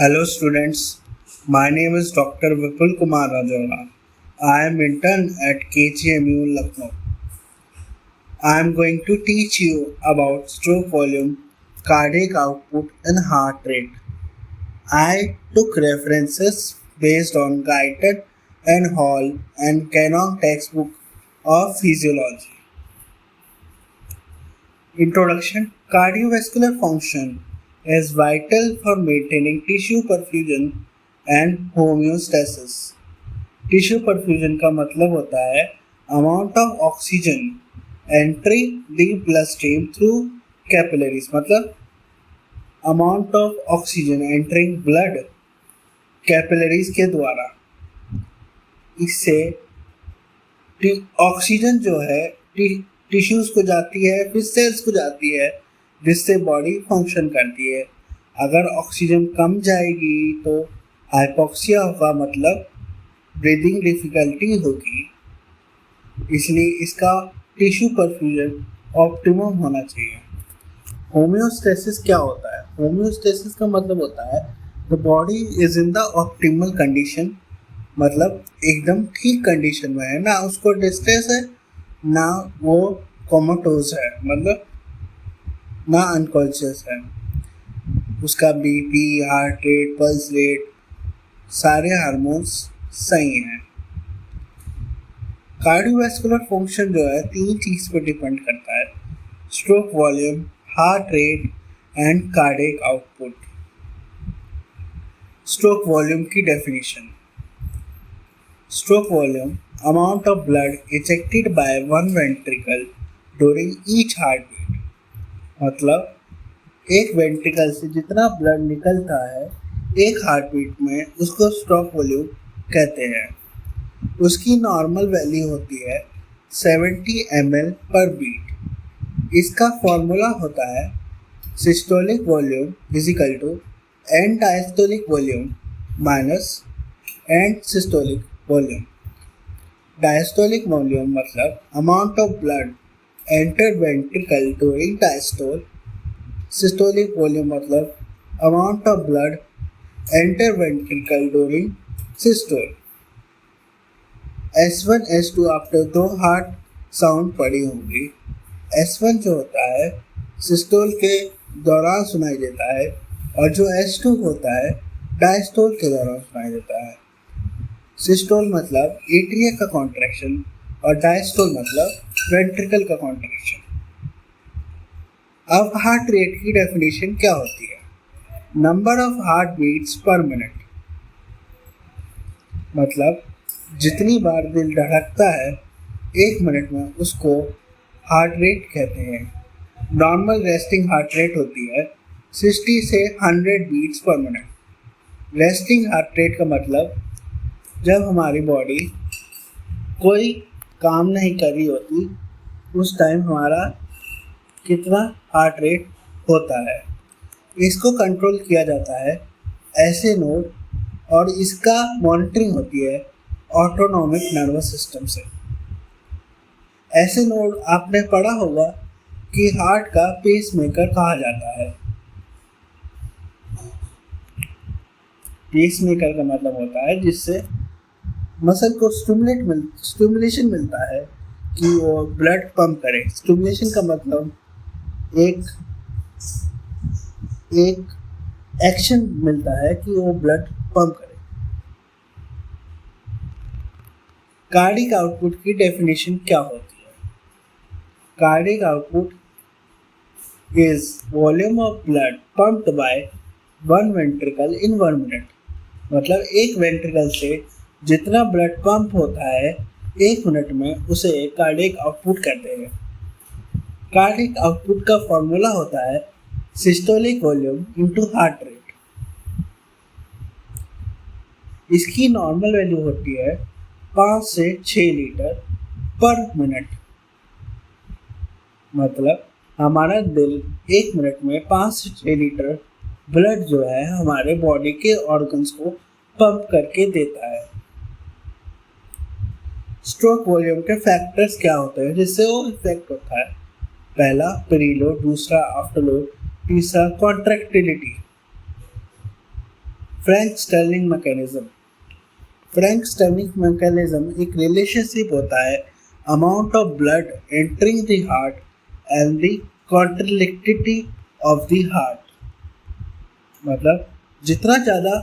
Hello students, my name is Dr. Vipul Kumar Rajora. I am intern at KGMU Lucknow. I am going to teach you about stroke volume, cardiac output and heart rate. I took references based on Guyton and Hall and Canong textbook of physiology. Introduction. Cardiovascular function is vital for maintaining tissue perfusion and homeostasis. Tissue perfusion का मतलब होता है amount of oxygen entry the blood stream through capillaries, मतलब amount of oxygen entering blood capillaries के द्वारा। इससे oxygen जो है टिश्यूज को जाती है, फिर सेल्स को जाती है, जिससे बॉडी फंक्शन करती है। अगर ऑक्सीजन कम जाएगी तो हाइपोक्सिया होगा, मतलब ब्रीदिंग डिफिकल्टी होगी। इसलिए इसका टिश्यू परफ्यूजन ऑप्टिमम होना चाहिए। होम्योस्टेसिस क्या होता है? होम्योस्टेसिस का मतलब होता है the body is in the optimal condition, मतलब एकदम ठीक कंडीशन में है, ना उसको डिस्ट्रेस है ना वो कोमाटोज है, मतलब ना अनकॉन्शियस है। उसका BP, heart rate, pulse rate, सारे हार्मोन्स सही हैं। कार्डियोवैस्कुलर फंक्शन जो है 3 चीज़ पर डिपेंड करता है: stroke volume, heart rate and cardiac output. Stroke volume की definition. Stroke volume amount of blood ejected by one ventricle during each heart beat, मतलब एक वेंट्रिकल से जितना ब्लड निकलता है एक हार्ट बीट में, उसको स्ट्रोक वॉल्यूम कहते हैं। उसकी नॉर्मल वैल्यू होती है 70 ml पर बीट। इसका फॉर्मूला होता है systolic volume is equal to end diastolic volume minus end systolic volume. Diastolic volume मतलब amount of blood enter ventricle during diastole. Systolic volume मतलब amount of blood enter ventricle during systole. S1 S2 आपने 2 heart sound पढ़ी होंगी। S1 जो होता है systole के दौरान सुनाई देता है, और जो S2 होता है डायस्टोल के दौरान सुनाई देता है। सिस्टोल मतलब एट्रिया का कॉन्ट्रैक्शन और डायस्टोल मतलब वेंट्रिकल का कॉन्ट्रैक्शन। अब हार्ट रेट की डेफिनेशन क्या होती है? Number of heart beats per minute, मतलब जितनी बार दिल धड़कता है 1 मिनट में, उसको हार्ट रेट कहते हैं। नॉर्मल रेस्टिंग हार्ट रेट होती है 60 से 100 beats per minute. Resting heart rate का मतलब जब हमारी बॉडी कोई काम नहीं कर रही होती उस टाइम हमारा कितना हार्ट रेट होता है। इसको कंट्रोल किया जाता है ऐसे नोड, और इसका मॉनिटरिंग होती है ऑटोनॉमिक नर्वस सिस्टम से। ऐसे नोड आपने पढ़ा होगा कि हार्ट का पेसमेकर कहा जाता है। पेसमेकर का मतलब होता है जिससे मसल को स्टिमुलेशन मिलता है कि वो ब्लड पंप करे। स्टिमुलेशन का मतलब एक एक्शन मिलता है कि वो ब्लड पंप करे। कार्डियक आउटपुट की डेफिनेशन क्या होती है? Cardiac output is volume of blood pumped bye one ventricle in 1 minute, मतलब एक वेंट्रिकल से जितना ब्लड पंप होता है 1 मिनट में, उसे कार्डियक आउटपुट कहते हैं। कार्डियक आउटपुट का फॉर्मूला होता है systolic volume into heart rate. इसकी नॉर्मल वैल्यू होती है 5 से 6 लीटर पर मिनट, मतलब हमारा दिल 1 मिनट में 5 से 6 लीटर ब्लड जो है हमारे बॉडी के ऑर्गन्स को पंप करके देता है। स्ट्रोक वॉल्यूम के फैक्टर्स क्या होते हैं जिससे वो इफेक्ट होता है? पहला प्रीलोड, दूसरा आफ्टरलोड, तीसरा contractility. Frank Starling mechanism. Frank Starling mechanism एक रिलेशनशिप होता है amount of blood entering the heart and the contractility of the heart. मतलब जितना ज़्यादा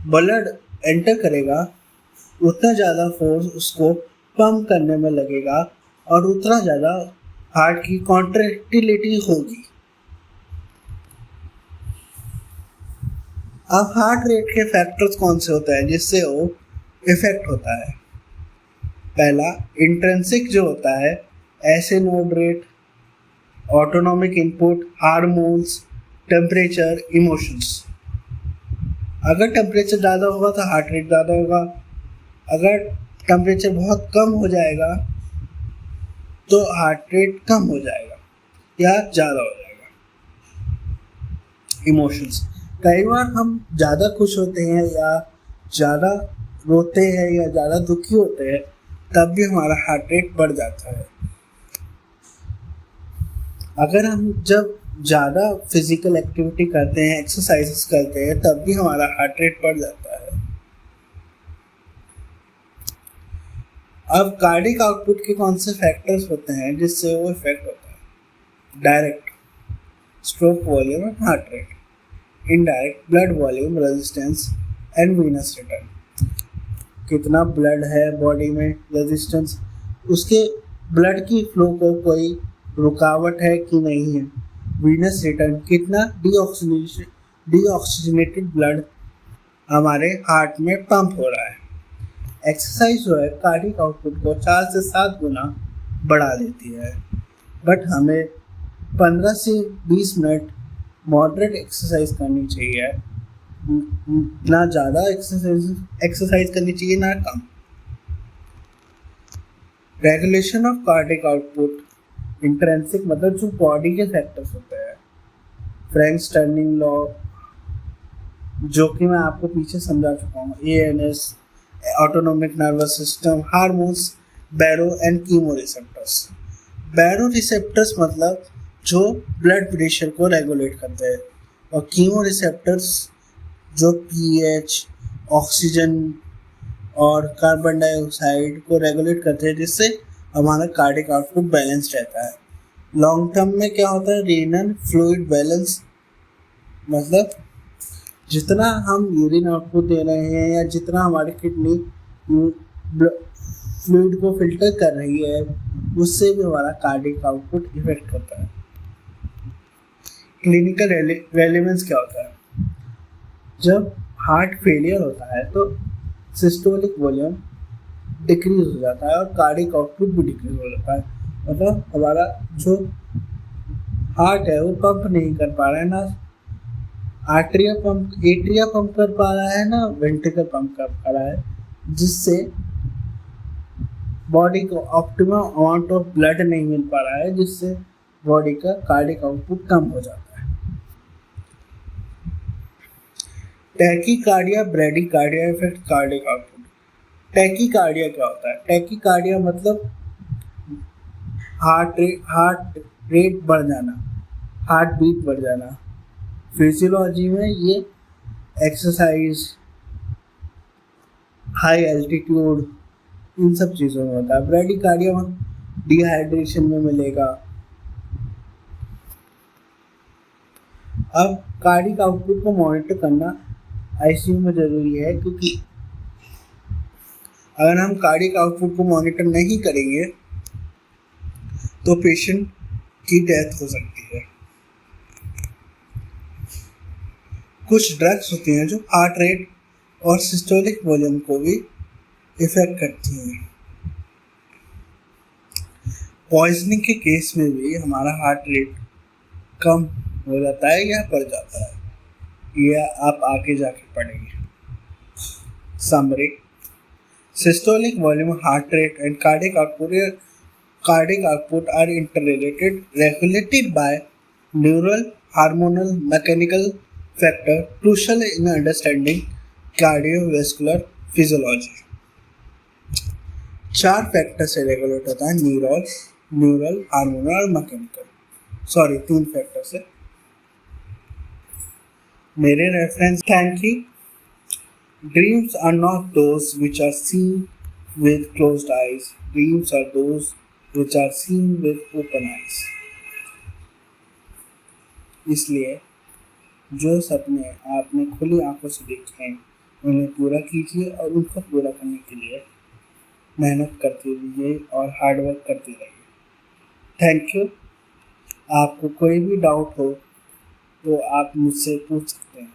ब्लड एंटर करेगा उतना ज़्यादा फोर्स उसको पंप करने में लगेगा और उतना ज़्यादा हार्ट की कॉन्ट्रैक्टिलिटी होगी। अब हार्ट रेट के फैक्टर्स कौन से होते हैं जिससे वो इफेक्ट होता है? पहला इंट्रिंसिक जो होता है, ऐसे node rate, autonomic input, hormones, temperature, emotions. अगर टेम्परेचर ज़्यादा होगा तो हार्ट रेट ज़्यादा होगा, अगर टेम्परेचर बहुत कम हो जाएगा तो हार्ट रेट कम हो जाएगा या ज़्यादा हो जाएगा। इमोशंस, कई बार हम ज़्यादा खुश होते हैं या ज़्यादा रोते हैं या ज़्यादा दुखी होते हैं तब भी हमारा हार्ट रेट बढ़ जाता है। अगर हम जब ज़्यादा फिजिकल एक्टिविटी करते हैं, एक्सरसाइजेस करते हैं, तब भी हमारा हार्ट रेट बढ़ जाता है। अब कार्डिक आउटपुट के कौन से फैक्टर्स होते हैं जिससे वो इफेक्ट होता है? Direct stroke volume and heart rate, indirect blood volume, resistance and venous return. कितना ब्लड है बॉडी में, रेजिस्टेंस, उसके ब्लड की फ्लो को कोई रुकावट है कि नहीं है, वीनस रिटर्न, कितना डीऑक्सीजनेटेड ब्लड हमारे हार्ट में पंप हो रहा है। एक्सरसाइज जो है कार्डिक आउटपुट को 4 से 7 गुना बढ़ा देती है, बट हमें 15 से 20 मिनट मॉडरेट एक्सरसाइज करनी चाहिए, ना ज़्यादा एक्सरसाइज करनी चाहिए ना कम। Regulation of cardiac output, intrinsic मतलब जो बॉडी के फैक्टर्स होते हैं, फ्रैंक स्टर्लिंग लॉ जो कि मैं आपको पीछे समझा चुका हूँ, ANS, autonomic nervous system, hormones, baro and chemo receptors. Baro receptors मतलब जो ब्लड प्रेशर को रेगुलेट करते हैं, और कीमो रिसेप्टर्स जो pH, ऑक्सीजन और कार्बन डाइऑक्साइड को रेगुलेट करते हैं, जिससे हमारा कार्डिक आउटपुट बैलेंस रहता है। लॉन्ग टर्म में क्या होता है? रीनल फ्लूइड बैलेंस, मतलब जितना हम यूरिन आउटपुट दे रहे हैं या जितना हमारी किडनी फ्लूइड को फिल्टर कर रही है, उससे भी हमारा कार्डिक आउटपुट इफेक्ट होता है। क्लिनिकल रेलेवेंस क्या होता है? जब हार्ट फेलियर होता है तो सिस्टोलिक वॉल्यूम डिक्रीज हो जाता है और कार्डिक आउटपुट भी डिक्रीज हो जाता है। मतलब हमारा जो हार्ट है वो पंप नहीं कर पा रहा है, ना एट्रिया पंप कर पा रहा है, ना वेंट्रिकल पंप कर पा रहा है, जिससे बॉडी को ऑप्टिमम अमाउंट ऑफ ब्लड नहीं मिल पा रहा है, जिससे बॉडी का कार्डिक आउटपुट कम हो जाता है। Tachycardia, bradycardia effect cardiac output. Tachycardia क्या होता है? टैकीकार्डिया मतलब हार्ट रेट बढ़ जाना, हार्ट बीट बढ़ जाना। फिजियोलॉजी में ये एक्सरसाइज, हाई एल्टीट्यूड, इन सब चीज़ों में होता है। ब्रैडीकार्डिया डिहाइड्रेशन में मिलेगा। अब कार्डिक आउटपुट को मॉनिटर करना आईसीयू में ज़रूरी है, क्योंकि अगर हम कार्डिक आउटपुट को मॉनिटर नहीं करेंगे तो पेशेंट की डेथ हो सकती है। कुछ ड्रग्स होती हैं जो हार्ट रेट और सिस्टोलिक वॉल्यूम को भी इफेक्ट करती हैं। पॉइजनिंग के केस में भी हमारा हार्ट रेट कम हो जाता है या बढ़ जाता है, यह आप आगे जाके पढ़ेंगे। Summary, systolic volume, heart rate and cardiac output are interrelated, regulated by neural, hormonal, mechanical factor crucial in understanding cardiovascular physiology। 4 factor से रेगुलेट होता है, न्यूरल, हार्मोनल और मैकेनिकल। 3 फैक्टर से। मेरे reference, thank you. Dreams are not those which are seen with closed eyes. Dreams are those which are seen with open eyes. इसलिए जो सपने आपने खुली आंखों से देखे हैं उन्हें पूरा कीजिए और उनको पूरा करने के लिए मेहनत करते रहिए और हार्ड वर्क करते रहिए। Thank you. आपको कोई भी डाउट हो तो आप मुझसे पूछ सकते हैं।